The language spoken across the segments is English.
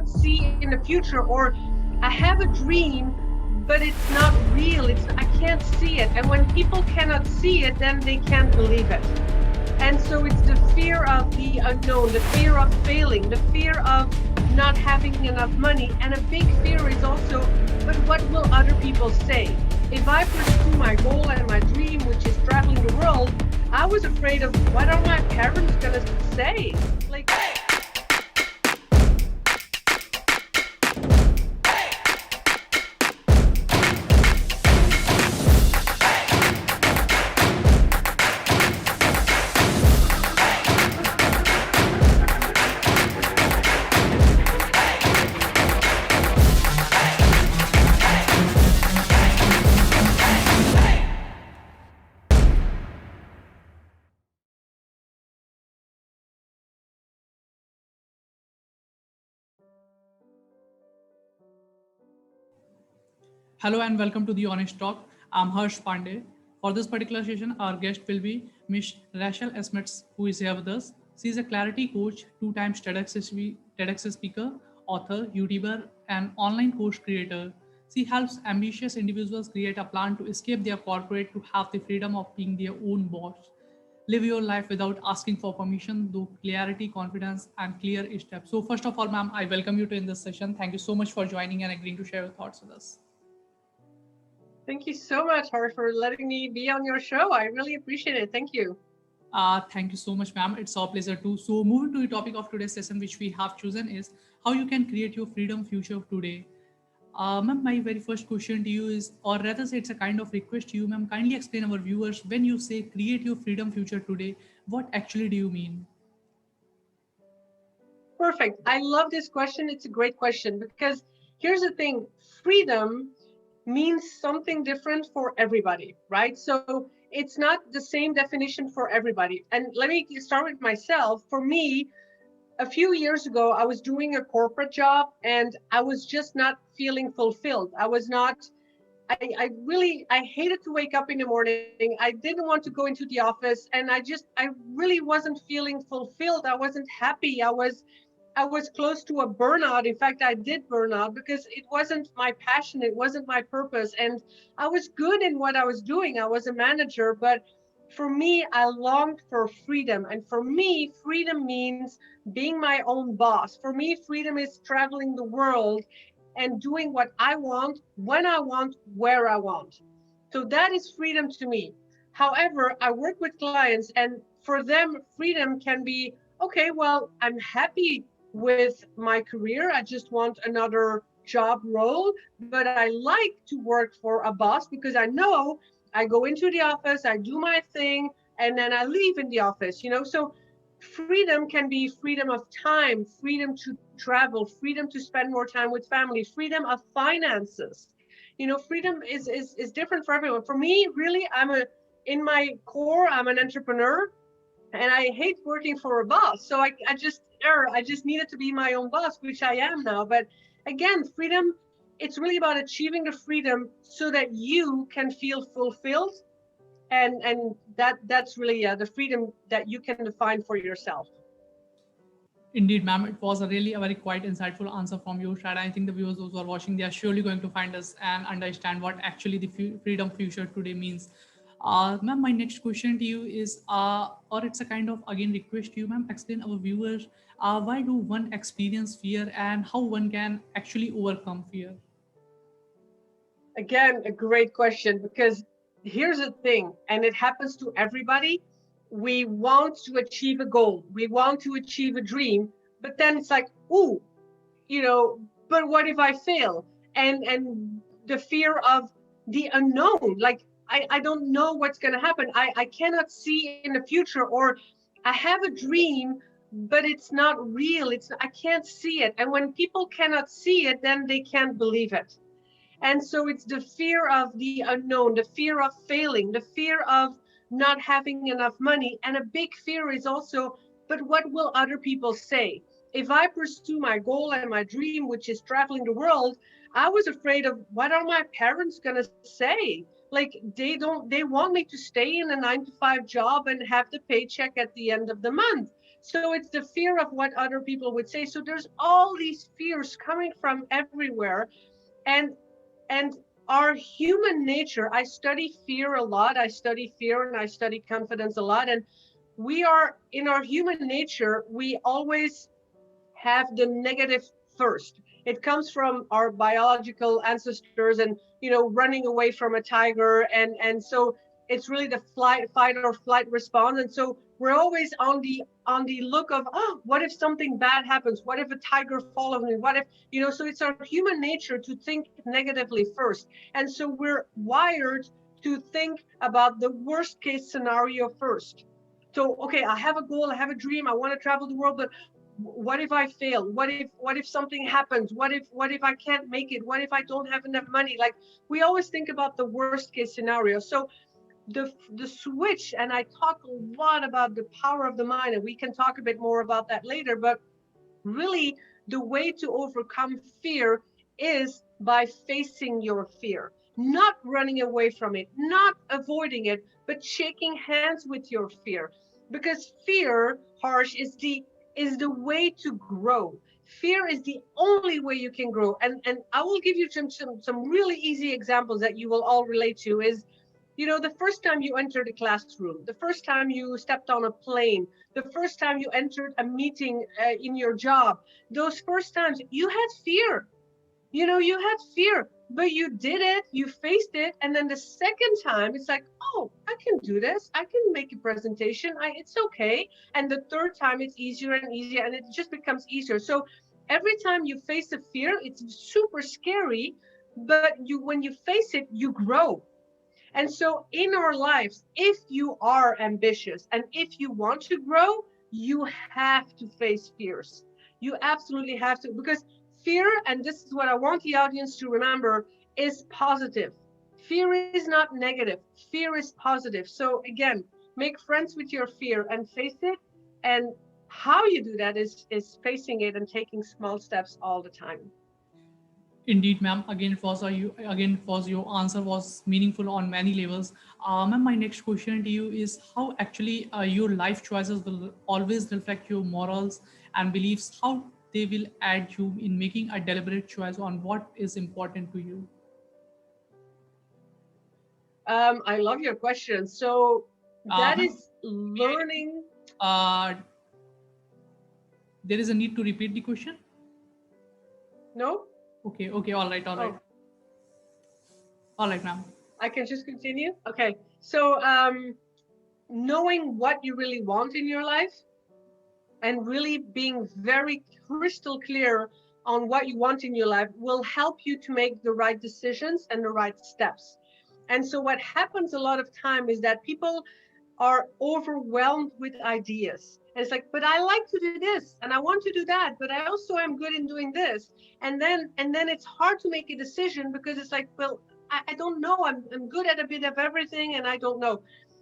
cannot see in the future, or I have a dream, but it's not real. I can't see it. And when people cannot see it, then they can't believe it. And so it's the fear of the unknown, the fear of failing, the fear of not having enough money. And a big fear is also, but what will other people say? If I pursue my goal and my dream, which is traveling the world, I was afraid of what are my parents going to say? Like, Hello and welcome to the Honest Talk. I'm Harsh Pandey. For this particular session, our guest will be Miss Rachel Smets, who is here with us. She is a clarity coach, two-time TEDx speaker, author, YouTuber, and online course creator. She helps ambitious individuals create a plan to escape their corporate to have the freedom of being their own boss. Live your life without asking for permission, through clarity, confidence, and clear steps. So, first of all, ma'am, I welcome you to in this session. Thank you so much for joining and agreeing to share your thoughts with us. thank you so much, Har, for letting me be on your show. I really appreciate it. Thank you. Thank you so much, ma'am. It's our pleasure too. So, moving to the topic of today's session, which we have chosen is how you can create your freedom future today. Ma'am, my very first question to you is, or rather say it's a kind of request to you, ma'am, kindly explain our viewers when you say create your freedom future today, what actually do you mean? Perfect. I love this question. It's a great question because here's the thing, freedom means something different for everybody, right? So it's not the same definition for everybody. And let me start with myself. For me, a few years ago, I was doing a corporate job and I was just not feeling fulfilled. I was not, I hated to wake up in the morning. I didn't want to go into the office and I really wasn't feeling fulfilled. I wasn't happy. I was close to a burnout. In fact, I did burn out because it wasn't my passion. It wasn't my purpose. And I was good in what I was doing. I was a manager, but for me, I longed for freedom. And for me, freedom means being my own boss. For me, freedom is traveling the world and doing what I want, when I want, where I want. So that is freedom to me. However, I work with clients, and for them, freedom can be okay, well, I'm happy with my career. I just want another job role, but I like to work for a boss because I know I go into the office, I do my thing, and then I leave in the office. So freedom can be freedom of time, freedom to travel, freedom to spend more time with family, freedom of finances. Freedom is different for everyone. For me, really, in my core, I'm an entrepreneur and I hate working for a boss. So I just needed to be my own boss, which I am now. But again, freedom, it's really about achieving the freedom so that you can feel fulfilled. And that's really the freedom that you can define for yourself. Indeed, ma'am, it was a really a very quite insightful answer from your side. I think the viewers those who are watching, they are surely going to find us and understand what actually the freedom future today means. Ma'am, my next question to you is, or it's a kind of again request to you, ma'am, explain our viewers why do one experience fear and how one can actually overcome fear. Again, a great question, because here's the thing, and it happens to everybody. We want to achieve a goal, we want to achieve a dream, but then it's like, ooh, you know, but what if I fail? And the fear of the unknown, like I don't know what's gonna happen. I cannot see in the future, or I have a dream, but it's not real. I can't see it. And when people cannot see it, then they can't believe it. And so it's the fear of the unknown, the fear of failing, the fear of not having enough money. And a big fear is also, but what will other people say? If I pursue my goal and my dream, which is traveling the world, I was afraid of what are my parents going to say? Like they want me to stay in a 9 to 5 job and have the paycheck at the end of the month. So it's the fear of what other people would say. So there's all these fears coming from everywhere. And and our human nature, I study fear a lot. I study fear and I study confidence a lot. And we are in our human nature, we always have the negative first. It comes from our biological ancestors, and running away from a tiger, and so it's really the fight or flight response. And so we're always on the look of, oh, what if something bad happens? What if a tiger follows me? What if so it's our human nature to think negatively first. And so we're wired to think about the worst case scenario first. So, okay, I have a goal, I have a dream, I want to travel the world, but what if I fail? What if something happens? What if I can't make it? What if I don't have enough money? Like, we always think about the worst case scenario. So the switch, and I talk a lot about the power of the mind, and we can talk a bit more about that later, but really the way to overcome fear is by facing your fear, not running away from it, not avoiding it, but shaking hands with your fear. Because fear, Harsh, is the way to grow. Fear is the only way you can grow. And I will give you some really easy examples that you will all relate to. Is the first time you entered a classroom, the first time you stepped on a plane, the first time you entered a meeting in your job, those first times you had fear. You had fear, but you did it, you faced it. And then the second time, it's like, oh, I can do this. I can make a presentation. It's okay. And the third time, it's easier and easier, and it just becomes easier. So every time you face a fear, it's super scary, but when you face it, you grow. And so in our lives, if you are ambitious and if you want to grow, you have to face fears. You absolutely have to, because fear, and this is what I want the audience to remember, is positive. Fear is not negative. Fear is positive. So again, make friends with your fear and face it. And how you do that is facing it and taking small steps all the time. Indeed, ma'am. Again, was your answer was meaningful on many levels. Ma'am, my next question to you is how actually your life choices will always reflect your morals and beliefs. How they will aid you in making a deliberate choice on what is important to you. I love your question. So that Ma'am, is learning. uh, there is a need to repeat the question. No? Okay, okay, Oh, all right, ma'am. I can just continue. Okay. So knowing what you really want in your life and really being very crystal clear on what you want in your life will help you to make the right decisions and the right steps. And so what happens a lot of time is that people are overwhelmed with ideas. And it's like, but I like to do this and I want to do that, but I also am good in doing this. And then it's hard to make a decision because it's like, well, I don't know. I'm good at a bit of everything and I don't know.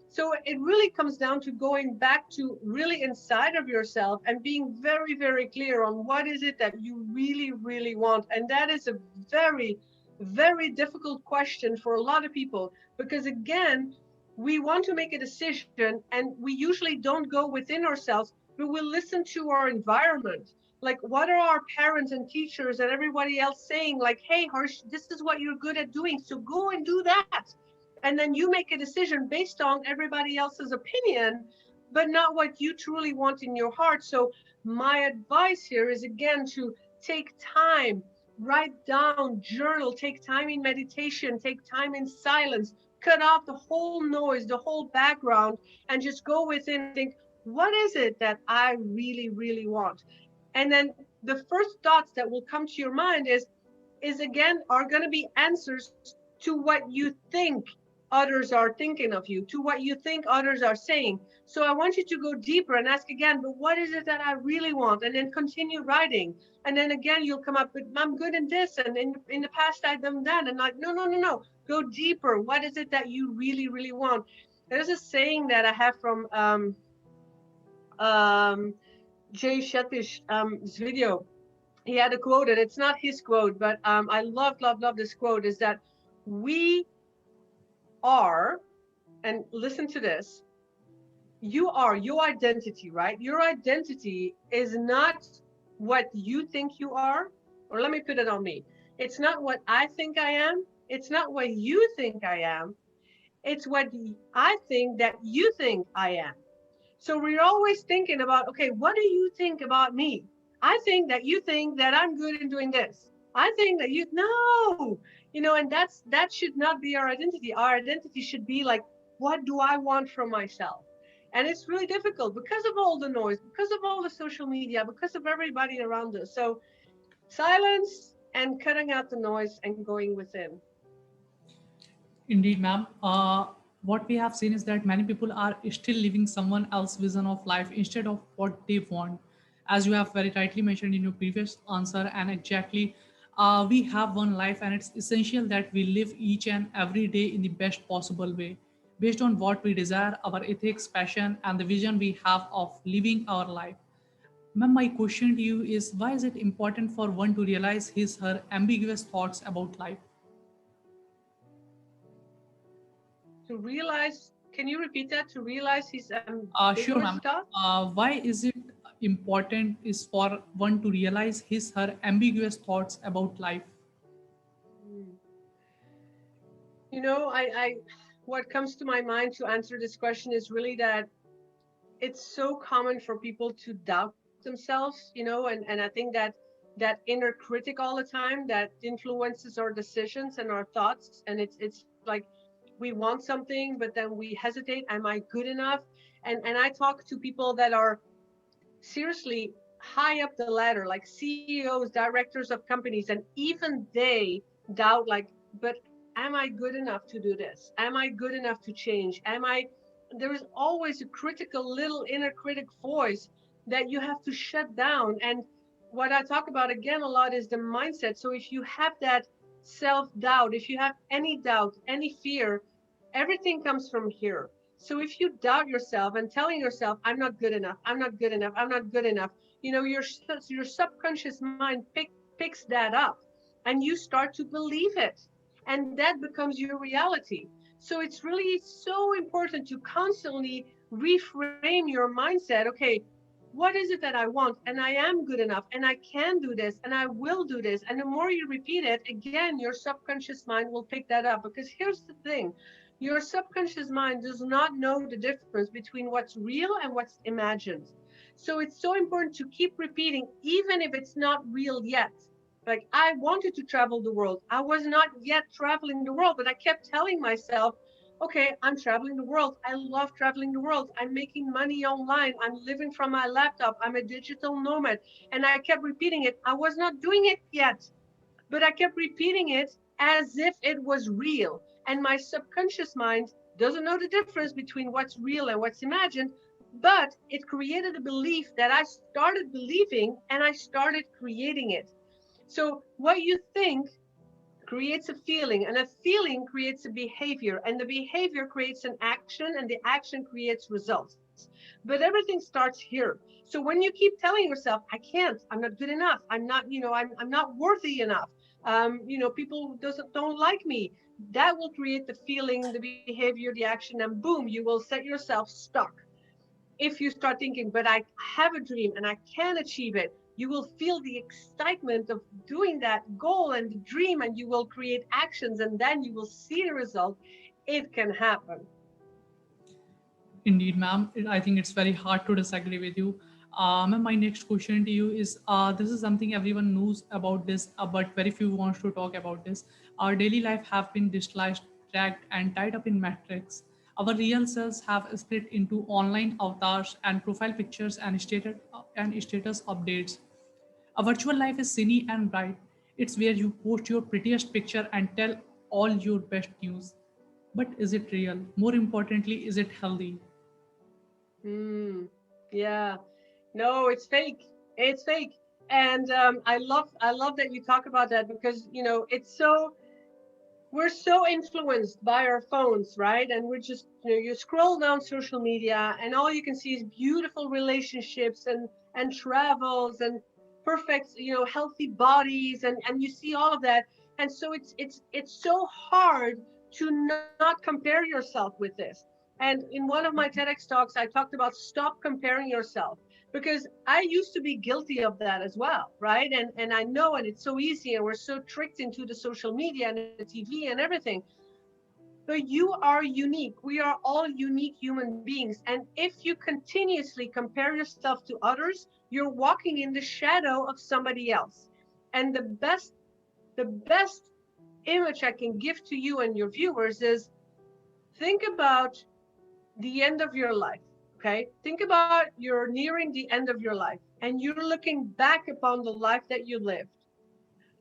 So it really comes down to going back to really inside of yourself and being very, very clear on what is it that you really, really want. And that is a very, very difficult question for a lot of people because, again, we want to make a decision and we usually don't go within ourselves, but we'll listen to our environment. Like, what are our parents and teachers and everybody else saying? Like, hey, Harsh, this is what you're good at doing, so go and do that. And then you make a decision based on everybody else's opinion, but not what you truly want in your heart. So my advice here is, again, to take time, write down, journal, take time in meditation, take time in silence, cut off the whole noise, the whole background, and just go within and think, what is it that I really, really want? And then the first thoughts that will come to your mind is again, are going to be answers to what you think others are thinking of you, to what you think others are saying. So I want you to go deeper and ask again, but what is it that I really want? And then continue writing. And then again, you'll come up with, I'm good in this. And in the past, I've done that. And like, no, no, no, no. Go deeper. What is it that you really, really want? There's a saying that I have from um, Jay Shetty's video. He had a quote, and it's not his quote, but I love, love, love this quote, is that we are, and listen to this, you are your identity, right? Your identity is not what you think you are, or let me put it on me. It's not what I think I am. It's not what you think I am. It's what I think that you think I am. So we're always thinking about, okay, what do you think about me? I think that you think that I'm good in doing this. I think that you no, and that should not be our identity. Our identity should be like, what do I want from myself? And it's really difficult because of all the noise, because of all the social media, because of everybody around us. So silence and cutting out the noise and going within. Indeed, ma'am. What we have seen is that many people are still living someone else's vision of life instead of what they want. As you have very rightly mentioned in your previous answer, and exactly, we have one life, and it's essential that we live each and every day in the best possible way, based on what we desire, our ethics, passion, and the vision we have of living our life. Ma'am, my question to you is, why is it important for one to realize her ambiguous thoughts about life? To realize, can you repeat that? To realize his Sure, ambiguous ma'am. stuff? Why is it important is for one to realize her ambiguous thoughts about life? Hmm. What comes to my mind to answer this question is really that it's so common for people to doubt themselves, and I think that inner critic all the time that influences our decisions and our thoughts, and it's like we want something, but then we hesitate. Am I good enough? And I talk to people that are seriously high up the ladder, like CEOs, directors of companies, and even they doubt, like, but am I good enough to do this? Am I good enough to change? There is always a critical little inner critic voice that you have to shut down. And what I talk about again a lot is the mindset. So if you have that self doubt, if you have any doubt, any fear, everything comes from here. So if you doubt yourself and telling yourself, I'm not good enough, I'm not good enough, I'm not good enough, your subconscious mind picks that up and you start to believe it. And that becomes your reality. So it's really so important to constantly reframe your mindset. Okay, what is it that I want? And I am good enough and I can do this and I will do this. And the more you repeat it, again, your subconscious mind will pick that up. Because here's the thing, your subconscious mind does not know the difference between what's real and what's imagined. So it's so important to keep repeating, even if it's not real yet. Like, I wanted to travel the world. I was not yet traveling the world, but I kept telling myself, okay, I'm traveling the world. I love traveling the world. I'm making money online. I'm living from my laptop. I'm a digital nomad. And I kept repeating it. I was not doing it yet, but I kept repeating it as if it was real. And my subconscious mind doesn't know the difference between what's real and what's imagined, but it created a belief that I started believing and I started creating it. So what you think creates a feeling, and a feeling creates a behavior, and the behavior creates an action, and the action creates results. But everything starts here. So when you keep telling yourself, I can't, I'm not good enough, I'm not, I'm not worthy enough, people don't like me, that will create the feeling, the behavior, the action, and boom, you will set yourself stuck. If you start thinking, but I have a dream and I can achieve it, you will feel the excitement of doing that goal and the dream, and you will create actions, and then you will see the result. It can happen. Indeed, ma'am. I think it's very hard to disagree with you. Ma'am, my next question to you is, this is something everyone knows about this, but very few wants to talk about this. Our daily life have been digitalized, tracked, and tied up in metrics. Our real selves have split into online avatars and profile pictures and status updates. A virtual life is sunny and bright. It's where you post your prettiest picture and tell all your best news. But is it real? More importantly, is it healthy? Hmm. Yeah. No, it's fake. It's fake. And I love that you talk about that, because it's so we're so influenced by our phones, right? And we're just, you scroll down social media and all you can see is beautiful relationships and travels and perfect, healthy bodies, and you see all of that. And so it's so hard to not compare yourself with this. And in one of my TEDx talks, I talked about stop comparing yourself, because I used to be guilty of that as well, right? And I know, and it's so easy, and we're so tricked into the social media and the TV and everything. But you are unique. We are all unique human beings. And if you continuously compare yourself to others, you're walking in the shadow of somebody else. And the best image I can give to you and your viewers is, think about the end of your life. Okay. Think about you're nearing the end of your life and you're looking back upon the life that you lived.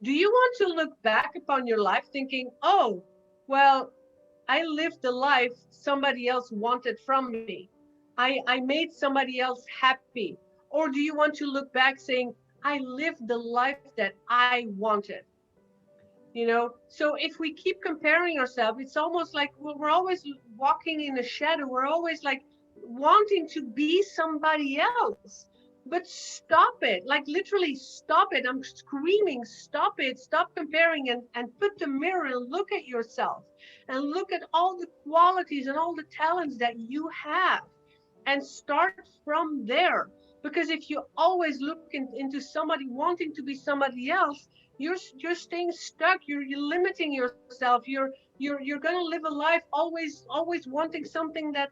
Do you want to look back upon your life thinking, oh, well, I lived the life somebody else wanted from me. I made somebody else happy. Or do you want to look back saying, I lived the life that I wanted? So if we keep comparing ourselves, it's almost like we're always walking in a shadow. We're always like wanting to be somebody else. But stop it, like literally stop it. I'm screaming, stop it, stop comparing, and put the mirror and look at yourself and look at all the qualities and all the talents that you have, and start from there. Because if you always look into somebody wanting to be somebody else, you're staying stuck. You're limiting yourself. You're going to live a life always wanting something that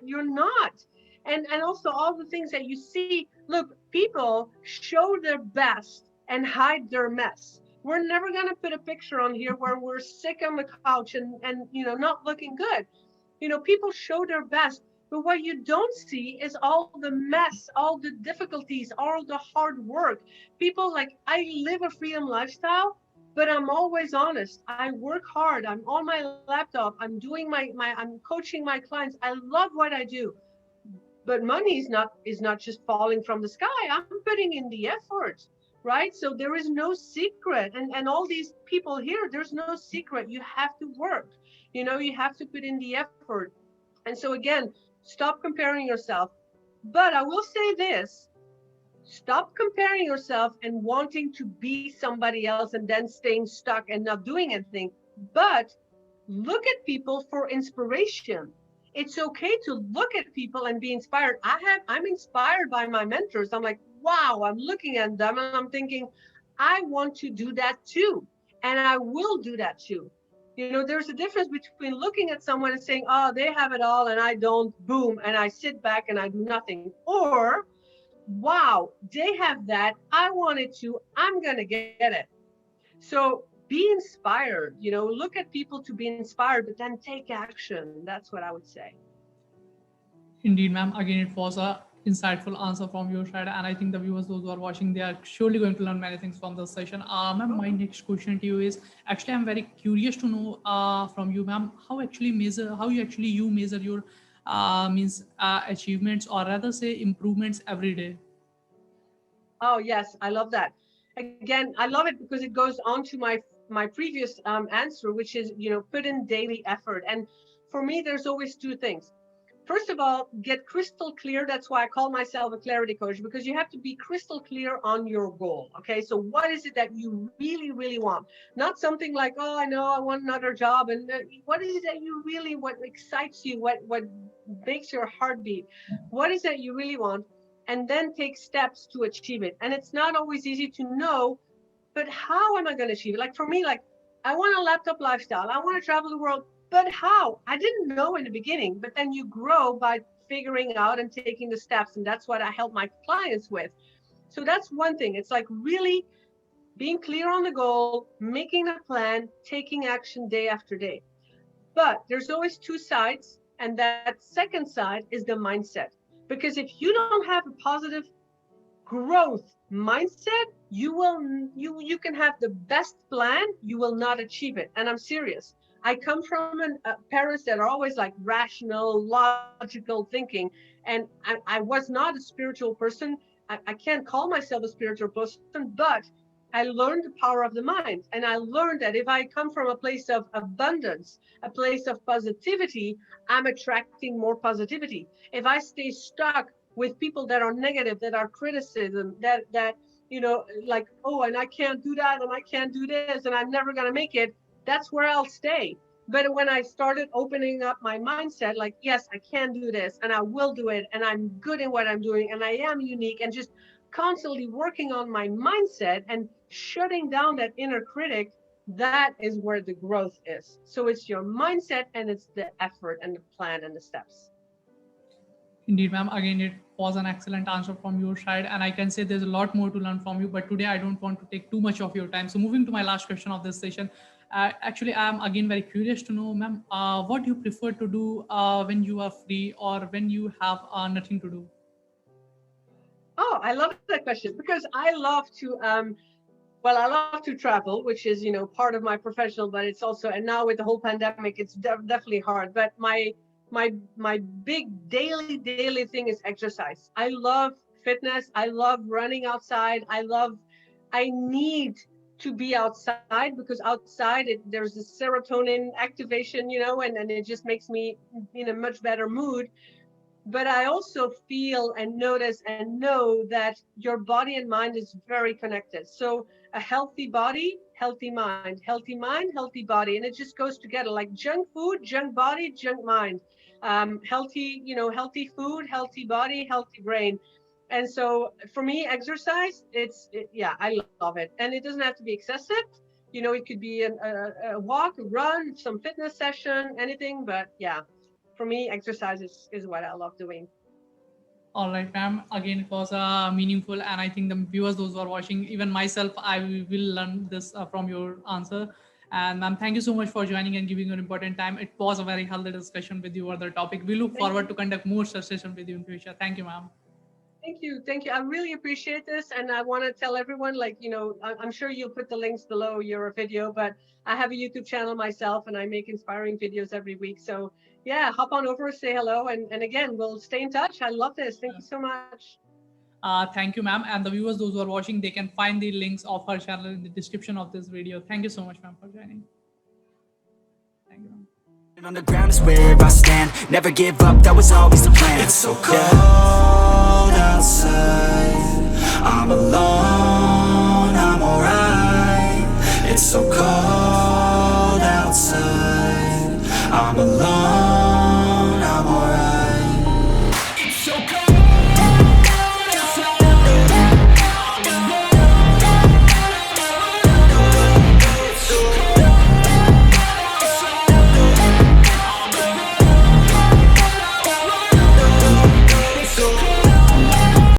you're not. And also all the things that you see. Look, people show their best and hide their mess. We're never going to put a picture on here where we're sick on the couch and not looking good. People show their best, but what you don't see is all the mess, all the difficulties, all the hard work. People, like, I live a freedom lifestyle, but I'm always honest. I work hard. I'm on my laptop. I'm doing I'm coaching my clients. I love what I do. But money is not just falling from the sky. I'm putting in the effort, right? So there is no secret. And all these people here, there's no secret. You have to work. You have to put in the effort. And so again, stop comparing yourself. But I will say this: stop comparing yourself and wanting to be somebody else and then staying stuck and not doing anything. But look at people for inspiration. It's okay to look at people and be inspired. I'm inspired by my mentors. I'm like, wow, I'm looking at them and I'm thinking, I want to do that too. And I will do that too. There's a difference between looking at someone and saying, oh, they have it all and I don't, boom, and I sit back and I do nothing. Or, wow, they have that. I want it too. I'm going to get it. So be inspired, look at people to be inspired, but then take action. That's what I would say. Indeed, ma'am. Again, it was a insightful answer from your side, and I think the viewers, those who are watching, they are surely going to learn many things from this session. Ma'am, my next question to you is, actually, I'm very curious to know from you, ma'am, how you measure your achievements, or rather say improvements every day. Oh, yes, I love that. Again, I love it because it goes on to my previous answer, which is, put in daily effort. And for me, there's always two things. First of all, get crystal clear. That's why I call myself a clarity coach, because you have to be crystal clear on your goal. Okay, so what is it that you really, really want? Not something like, oh, I know I want another job. And what is it that you really, what excites you, what makes your heart beat? What is that you really want? And then take steps to achieve it. And it's not always easy to know, but how am I going to achieve it? Like for me, like, I want a laptop lifestyle. I want to travel the world. But how? I didn't know in the beginning, but then you grow by figuring out and taking the steps. And that's what I help my clients with. So that's one thing. It's like really being clear on the goal, making a plan, taking action day after day. But there's always two sides. And that second side is the mindset. Because if you don't have a positive growth mindset, you can have the best plan, you will not achieve it. And I'm serious. I come from parents that are always like rational, logical thinking, and I was not a spiritual person. I can't call myself a spiritual person, but I learned the power of the mind. And I learned that if I come from a place of abundance, a place of positivity, I'm attracting more positivity. If I stay stuck with people that are negative, that are criticism, that like, oh, and I can't do that, and I can't do this, and I'm never gonna make it, that's where I'll stay. But when I started opening up my mindset, like, yes, I can do this and I will do it and I'm good in what I'm doing and I am unique, and just constantly working on my mindset and shutting down that inner critic, that is where the growth is. So it's your mindset and it's the effort and the plan and the steps. Indeed, ma'am. Again, it was an excellent answer from your side, and I can say there's a lot more to learn from you. But today, I don't want to take too much of your time. So, moving to my last question of this session, actually, I am again very curious to know, ma'am, what you prefer to do when you are free or when you have nothing to do. Oh, I love that question because I love to well, I love to travel, which is, part of my professional, but it's also, and now with the whole pandemic, it's definitely hard. But my big daily thing is exercise. I love fitness. I love running outside. I need to be outside because outside there's this serotonin activation, and it just makes me in a much better mood. But I also feel and notice and know that your body and mind is very connected. So a healthy body, healthy mind, healthy body, and it just goes together. Like junk food, junk body, junk mind. Healthy food, healthy body, healthy brain. And so for me, exercise, yeah, I love it, and it doesn't have to be excessive. It could be a walk, a run, some fitness session, anything. But yeah, for me, exercise is what I love doing. All right, ma'am. Again, it was meaningful, and I think the viewers, those who are watching, even myself, I will learn this from your answer. And ma'am, thank you so much for joining and giving your important time. It was a very healthy discussion with you on the topic. We look Thank forward you. to conduct more such sessions with you in future. Thank you, ma'am. Thank you. Thank you. I really appreciate this. And I want to tell everyone, like, I'm sure you'll put the links below your video, but I have a YouTube channel myself and I make inspiring videos every week. So yeah, hop on over, say hello. And again, we'll stay in touch. I love this. Thank you so much. Thank you, ma'am. And the viewers, those who are watching, they can find the links of her channel in the description of this video. Thank you so much, ma'am, for joining. Thank you, ma'am. On the ground is where I stand. Never give up, that was always the plan. It's so cold outside, I'm alone, I'm alright. It's so cold